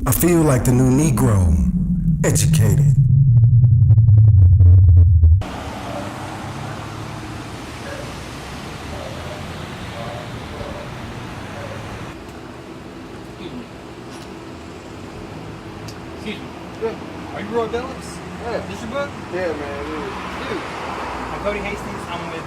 I feel like the new Negro, educated. Excuse me. Yeah, Are you Roy Phillips? yeah, This your book? yeah, man. Dude. I'm Cody Hastings. I'm with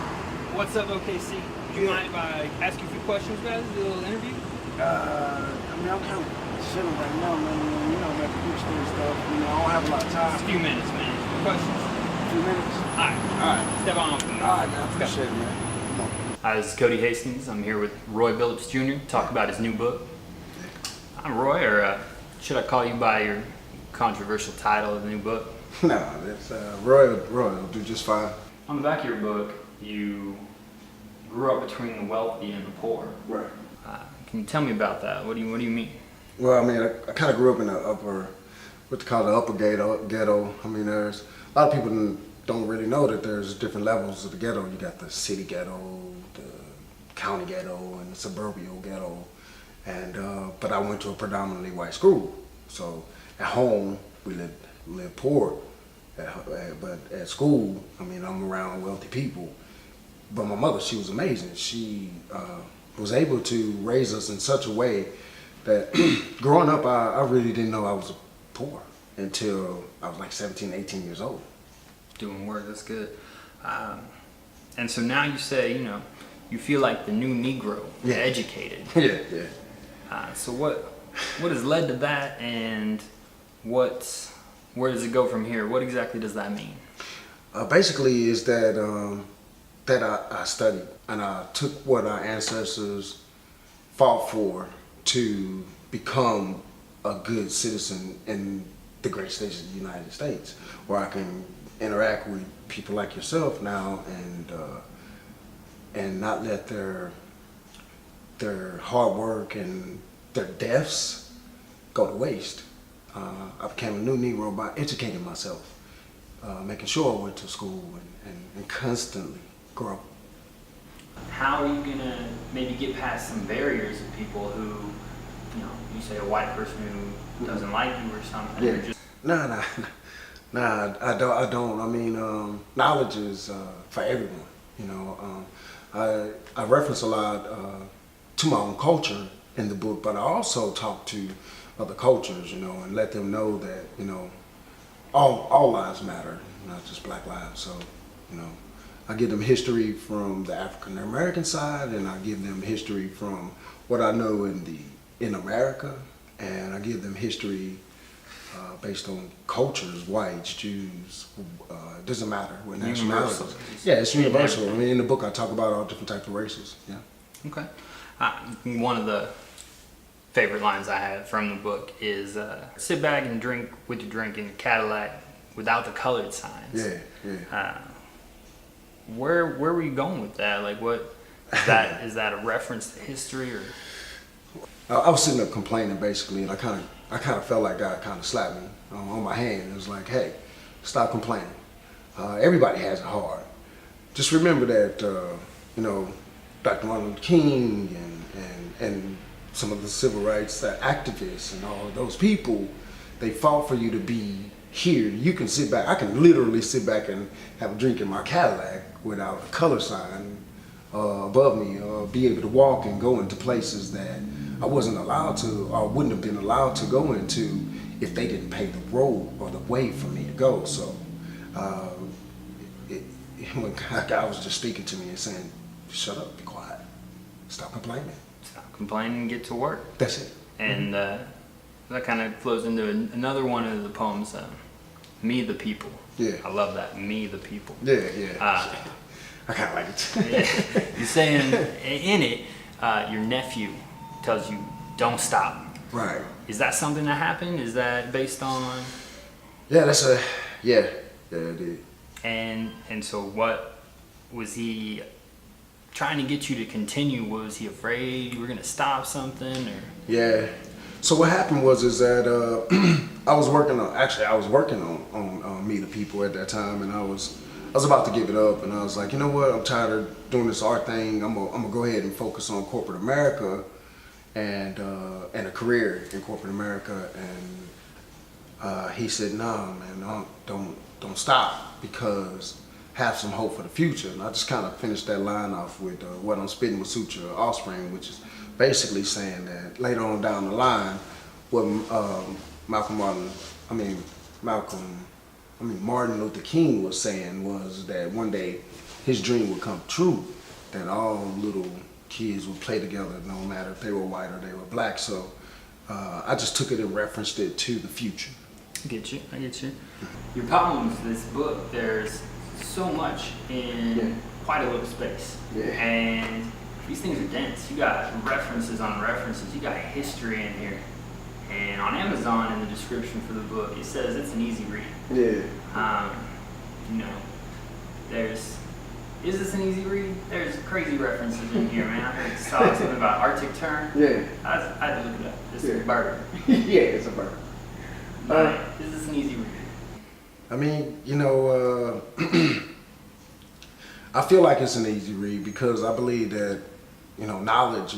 What's Up OKC. Would you mind if I ask you a few questions, guys? Do a little interview? I mean, I'm kind of chilling right now, man. You know, I'm at the bookstore and stuff. You know, I don't have a lot of time. Just a few minutes, man. Questions? A few minutes. Alright. Step on up. All right, man. I appreciate it, man. Come on. Hi, this is Cody Hastings. I'm here with Roy Phillips Jr. Talk about his new book. I'm Roy, or should I call you by your controversial title of the new book? No, that's Roy will do just fine. On the back of your book, you grew up between the wealthy and the poor. Right. Can you tell me about that? What do you mean? Well, I mean, I kind of grew up in the what they call the upper ghetto. I mean, there's a lot of people don't really know that there's different levels of the ghetto. You got the city ghetto, the county ghetto, and the suburban ghetto. And but I went to a predominantly white school, so at home we lived poor, but at school, I mean, I'm around wealthy people. But my mother, she was amazing. She was able to raise us in such a way that growing up, I really didn't know I was poor until I was like 17, 18 years old. Doing work, that's good. And so now you say, you feel like the new Negro, Yeah. educated. Yeah. So what has led to that, and where does it go from here? What exactly does that mean? Basically, is that I studied and I took what our ancestors fought for to become a good citizen in the great states of the United States, where I can interact with people like yourself now and not let their hard work and their deaths go to waste. I became a new Negro by educating myself, making sure I went to school and constantly grow. How are you gonna maybe get past some barriers of people who, you say a white person who doesn't like you or something? Yeah. Or just, Nah, I don't. I mean, knowledge is for everyone. I reference a lot to my own culture in the book, but I also talk to other cultures, and let them know that, all lives matter, not just black lives. So, I give them history from the African American side, and I give them history from what I know in America, and I give them history based on cultures, whites, Jews, doesn't matter what nationality. Universal. Yeah, it's universal. I mean, in the book I talk about all different types of races. Yeah. Okay. One of the favorite lines I have from the book is sit back and drink with your drink in your Cadillac without the colored signs. Yeah. Where were you going with that? Like, what is that a reference to history, or? I was sitting up complaining basically, and I kind of felt like God kind of slapped me on my hand. It was like, hey, stop complaining. Everybody has it hard. Just remember that, Dr. Martin Luther King and some of the civil rights activists and all of those people, they fought for you to be here. You can sit back. I can literally sit back and have a drink in my Cadillac without a color sign above me, or be able to walk and go into places that I wasn't allowed to, or wouldn't have been allowed to go into if they didn't pave the road or the way for me to go. So when God was just speaking to me and saying, shut up, be quiet, stop complaining. Stop complaining and get to work. That's it. And that kind of flows into another one of the poems, Me the People. Yeah. I love that, Me the People. Yeah. I kind of like it. You're saying in it, your nephew tells you, don't stop. Right. Is that something that happened? Is that based on? Yeah, yeah, it did. And so what was he trying to get you to continue? Was he afraid you were gonna stop something, or? Yeah. So what happened is that I was working on Me the People at that time, and I was about to give it up, and I was like, you know what? I'm tired of doing this art thing. I'm gonna go ahead and focus on corporate America and a career in corporate America, and he said, "No, man, don't stop, because have some hope for the future." And I just kind of finished that line off with "What I'm spitting will suit your offspring," which is basically saying that later on down the line, what Martin Luther King was saying was that one day his dream would come true, that all little kids would play together, no matter if they were white or they were black. So I just took it and referenced it to the future. I get you. Your poems, this book, there's so much in quite a little space. Yeah. And these things are dense. You got references on references. You got history in here. And on Amazon, in the description for the book, it says it's an easy read. Yeah. Is this an easy read? There's crazy references in here, man. I heard it saw something about Arctic Tern. Yeah. I had to look it up. It's a bird. Yeah, it's a bird. Is this an easy read? I mean, I feel like it's an easy read because I believe that, knowledge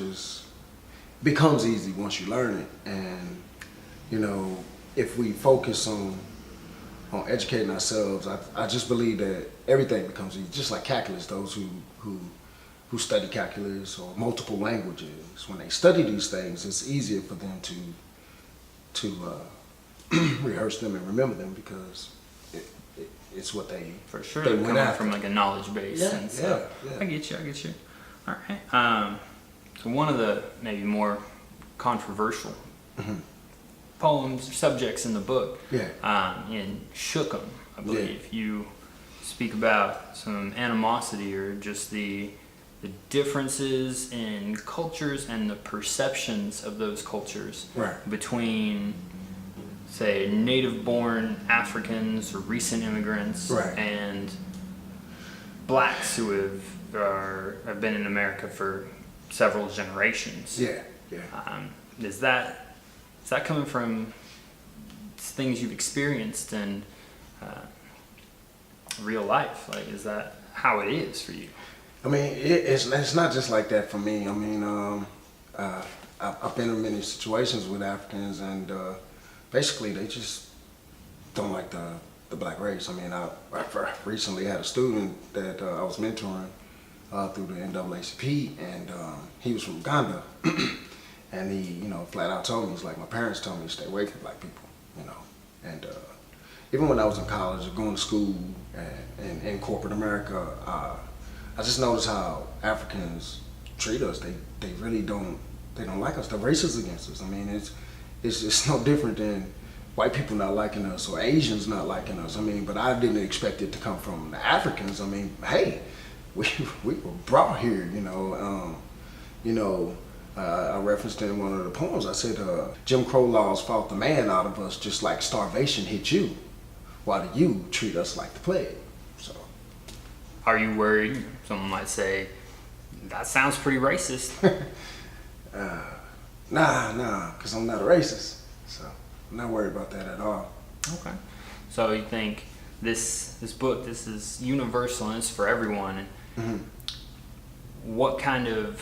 becomes easy once you learn it. And, if we focus on educating ourselves, I just believe that everything becomes easy. Just like calculus, those who study calculus or multiple languages, when they study these things, it's easier for them to rehearse them and remember them because it's what they for sure they they're went coming after. from like a knowledge base. Yeah, And so yeah. I get you. All right. So one of the maybe more controversial poems or subjects in the book, in Shook 'Em, I believe, you speak about some animosity or just the differences in cultures and the perceptions of those cultures between, say, native-born Africans or recent immigrants and blacks who have been in America for several generations. Is that coming from things you've experienced in real life? Like, is that how it is for you? I mean, it's not just like that for me. I mean, I've been in many situations with Africans, and basically they just don't like the black race. I mean, I recently had a student that I was mentoring through the NAACP, and he was from Uganda, and he, flat out told me, he's like, my parents told me to stay away from black people, and even when I was in college or going to school and in corporate America, I just noticed how Africans treat us. They really don't like us. They're racist against us. I mean, it's no different than white people not liking us or Asians not liking us. I mean, but I didn't expect it to come from the Africans. I mean, hey, we were brought here, I referenced in one of the poems, I said, Jim Crow laws fought the man out of us just like starvation hit you. Why do you treat us like the plague? So, are you worried? Someone might say, that sounds pretty racist. Nah, because I'm not a racist. So I'm not worried about that at all. Okay. So you think this book, this is universal and it's for everyone. What kind of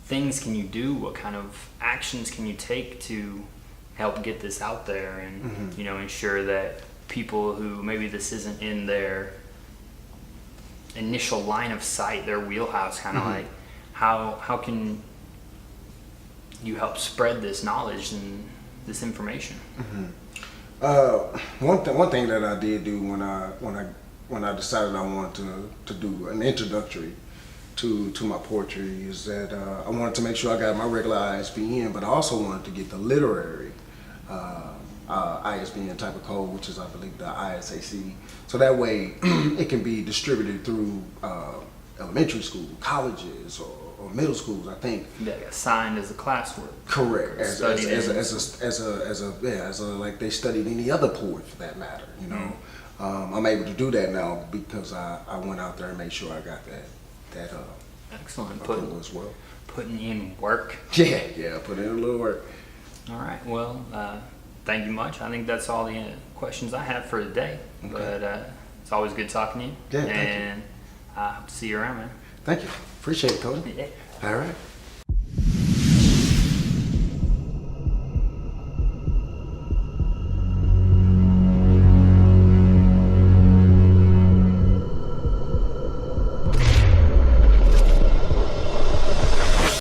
things can you do? What kind of actions can you take to help get this out there and ensure that people who maybe this isn't in their initial line of sight, their wheelhouse, kind of like how can you help spread this knowledge and this information? One thing that I did do when I decided I wanted to do an introductory to my poetry is that I wanted to make sure I got my regular ISBN, but I also wanted to get the literary ISBN type of code, which is, I believe, the ISAC. So that way it can be distributed through elementary school, colleges, or middle schools, I think. Yeah, assigned as a classwork. Correct. As a like they studied any other poet for that matter. I'm able to do that now because I went out there and made sure I got that excellent. as well. Putting in work. Yeah, put in a little work. All right. Well, thank you much. I think that's all the questions I have for today. Okay. But it's always good talking to you. Yeah, thank you. And I hope to see you around, man. Thank you. Appreciate it, Cody. Yeah. All right.